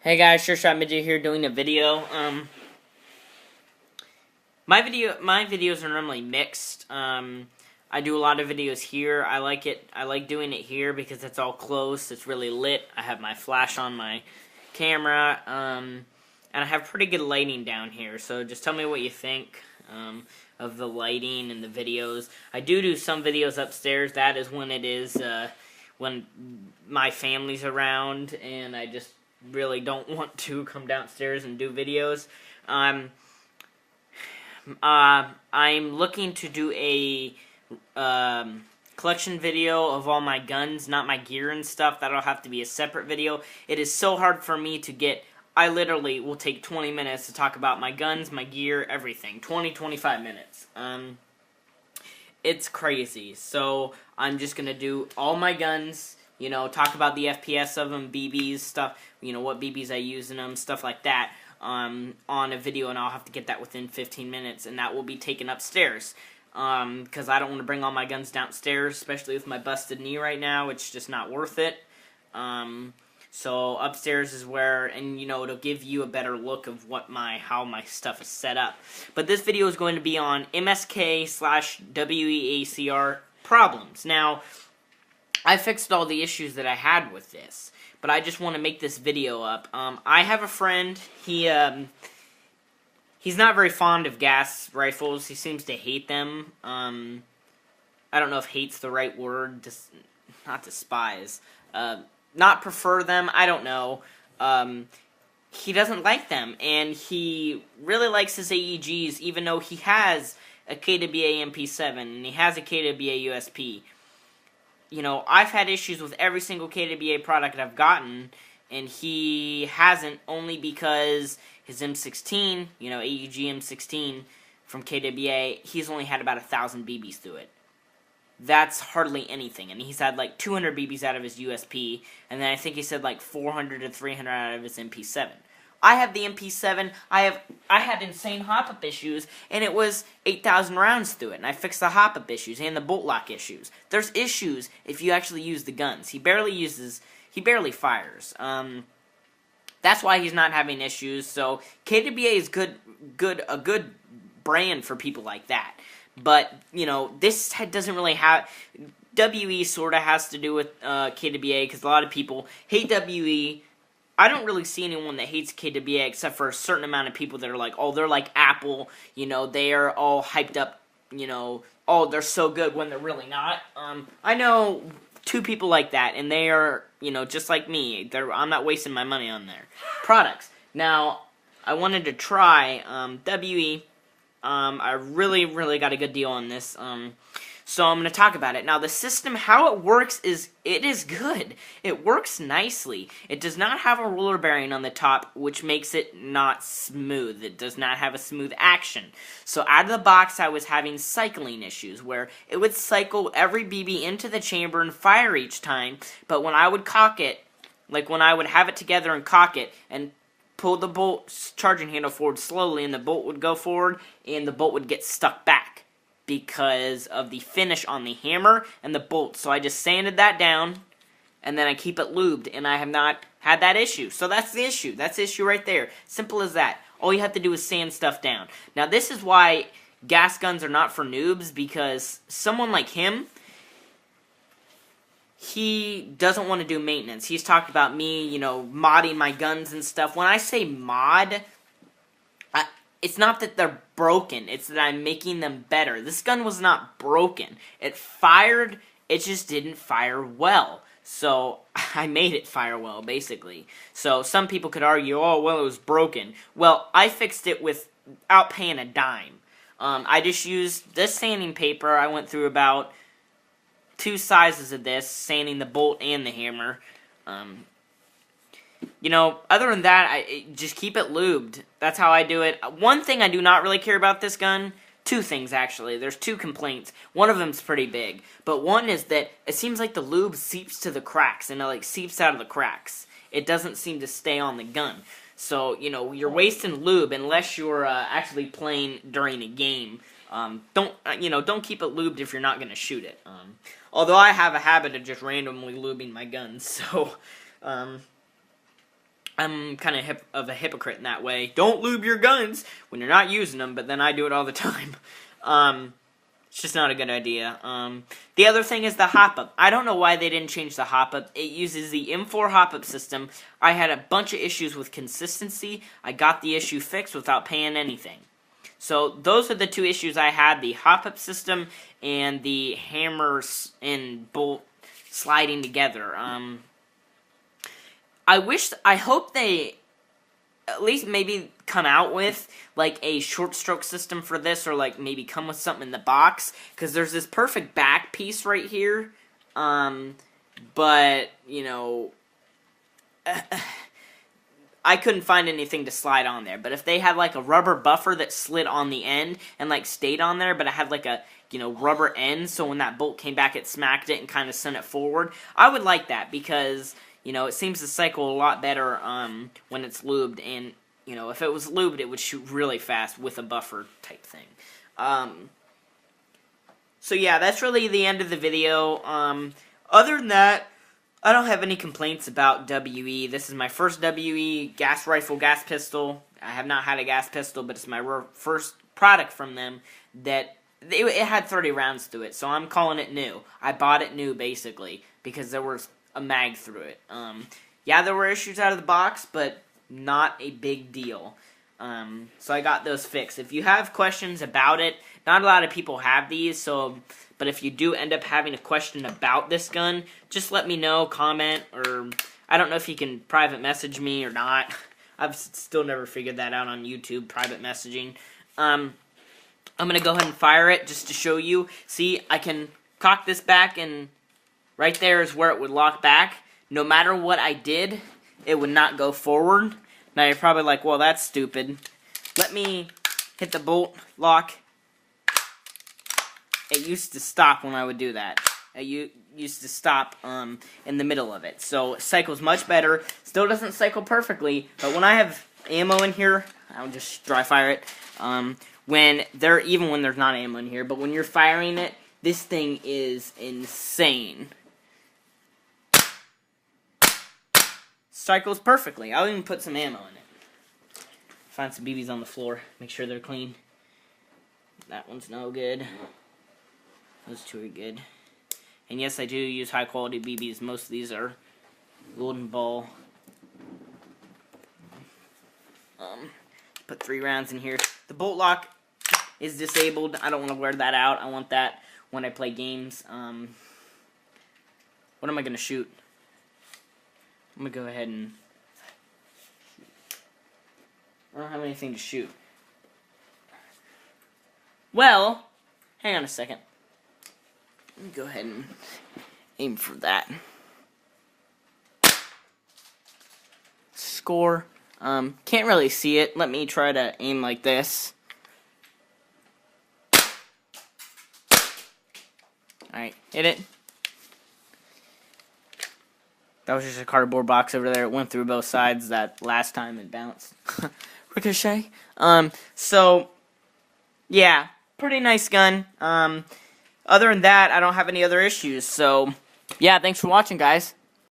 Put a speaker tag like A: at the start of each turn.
A: Hey guys, Sure Shot Midget here doing a video. My videos are normally mixed. I do a lot of videos here. I like it. I like doing it here because it's all close. It's really lit. I have my flash on my camera, and I have pretty good lighting down here. So just tell me what you think of the lighting and the videos. I do some videos upstairs. That is when it is when my family's around, and I just really don't want to come downstairs and do videos. I'm looking to do a collection video of all my guns, not my gear and stuff. That'll have to be a separate video. It is so hard for me to get. I literally will take 20 minutes to talk about my guns, my gear, everything. 20-25 minutes. It's crazy. So I'm just gonna do all my guns. You know, talk about the FPS of them, BBs, stuff, you know, what BBs I use in them, stuff like that, on a video, and I'll have to get that within 15 minutes, and that will be taken upstairs, because I don't want to bring all my guns downstairs, especially with my busted knee right now. It's just not worth it. So upstairs is where, and you know, it'll give you a better look of how my stuff is set up. But this video is going to be on MSK/WEACR problems. Now, I fixed all the issues that I had with this, but I just want to make this video up. I have a friend. He's not very fond of gas rifles. He seems to hate them. I don't know if hate's the right word. Not despise. Not prefer them. I don't know. He doesn't like them, and he really likes his AEGs, even though he has a KWA MP7 and he has a KWA USP. You know, I've had issues with every single KWA product I've gotten, and he hasn't, only because his M16, you know, AEG M16 from KWA, he's only had about 1,000 BBs through it. That's hardly anything, and he's had like 200 BBs out of his USP, and then I think he said like 400 to 300 out of his MP7. I have the MP7, I had insane hop-up issues, and it was 8,000 rounds through it, and I fixed the hop-up issues and the bolt lock issues. There's issues if you actually use the guns. He barely fires. That's why he's not having issues, so KWA is a good brand for people like that. But, you know, this doesn't really have. WE sort of has to do with KWA, because a lot of people hate WE. I don't really see anyone that hates KWA except for a certain amount of people that are like, oh, they're like Apple, you know, they are all hyped up, you know, oh, they're so good when they're really not. I know two people like that, and they are, you know, just like me. I'm not wasting my money on their products. Now, I wanted to try WE. I really got a good deal on this. So I'm going to talk about it. Now, the system, how it works is, it is good. It works nicely. It does not have a roller bearing on the top, which makes it not smooth. It does not have a smooth action. So out of the box, I was having cycling issues, where it would cycle every BB into the chamber and fire each time, but when I would cock it, like when I would have it together and cock it, and pull the bolt charging handle forward slowly, and the bolt would go forward, and the bolt would get stuck back, because of the finish on the hammer and the bolt. So I just sanded that down, and then I keep it lubed, and I have not had that issue. So that's the issue. That's the issue right there. Simple as that. All you have to do is sand stuff down. Now, this is why gas guns are not for noobs, because someone like him, he doesn't want to do maintenance. He's talked about me, you know, modding my guns and stuff. When I say mod, it's not that they're broken, it's that I'm making them better. This gun was not broken. It fired, it just didn't fire well. So, I made it fire well, basically. So, some people could argue, oh, well, it was broken. Well, I fixed it without paying a dime. I just used this sanding paper. I went through about 2 sizes of this, sanding the bolt and the hammer. You know, other than that, just keep it lubed. That's how I do it. One thing I do not really care about this gun, 2 things actually. There's 2 complaints. One of them's pretty big. But one is that it seems like the lube seeps to the cracks, and it like seeps out of the cracks. It doesn't seem to stay on the gun. So, you know, you're wasting lube unless you're actually playing during a game. Don't keep it lubed if you're not going to shoot it. Although I have a habit of just randomly lubing my guns, so, I'm kind of a hypocrite in that way. Don't lube your guns when you're not using them, but then I do it all the time. It's just not a good idea. The other thing is the hop-up. I don't know why they didn't change the hop-up. It uses the M4 hop-up system. I had a bunch of issues with consistency. I got the issue fixed without paying anything. So those are the two issues I had, the hop-up system and the hammers and bolt sliding together. I hope they at least maybe come out with like a short stroke system for this, or like maybe come with something in the box, because there's this perfect back piece right here, but you know, I couldn't find anything to slide on there. But if they had like a rubber buffer that slid on the end and like stayed on there, but it had like a, you know, rubber end, so when that bolt came back it smacked it and kind of sent it forward, I would like that, because you know, it seems to cycle a lot better when it's lubed, and, you know, if it was lubed, it would shoot really fast with a buffer type thing. So yeah, that's really the end of the video. Other than that, I don't have any complaints about WE. This is my first WE gas rifle, gas pistol. I have not had a gas pistol, but it's my first product from them that it had 30 rounds to it, so I'm calling it new. I bought it new, basically, because there was a mag through it. Yeah, there were issues out of the box, but not a big deal. So I got those fixed. If you have questions about it, not a lot of people have these, but if you do end up having a question about this gun, just let me know, comment, or I don't know if you can private message me or not. I've still never figured that out on YouTube, private messaging. I'm going to go ahead and fire it just to show you. See, I can cock this back, and right there is where it would lock back. No matter what I did, it would not go forward. Now you're probably like, well, that's stupid. Let me hit the bolt lock. It used to stop when I would do that. It used to stop in the middle of it. So it cycles much better. Still doesn't cycle perfectly, but when I have ammo in here, I'll just dry fire it. Even when there's not ammo in here, but when you're firing it, this thing is insane. Cycles perfectly. I'll even put some ammo in it. Find some BBs on the floor. Make sure they're clean. That one's no good. Those two are good. And yes, I do use high quality BBs. Most of these are Golden Ball. Put 3 rounds in here. The bolt lock is disabled. I don't want to wear that out. I want that when I play games. What am I going to shoot? I'm going to go ahead and... I don't have anything to shoot. Well, hang on a second. Let me go ahead and aim for that. Score. Can't really see it. Let me try to aim like this. Alright, hit it. That was just a cardboard box over there. It went through both sides that last time it bounced. Ricochet. So, yeah, pretty nice gun. Other than that, I don't have any other issues. So, yeah, thanks for watching, guys.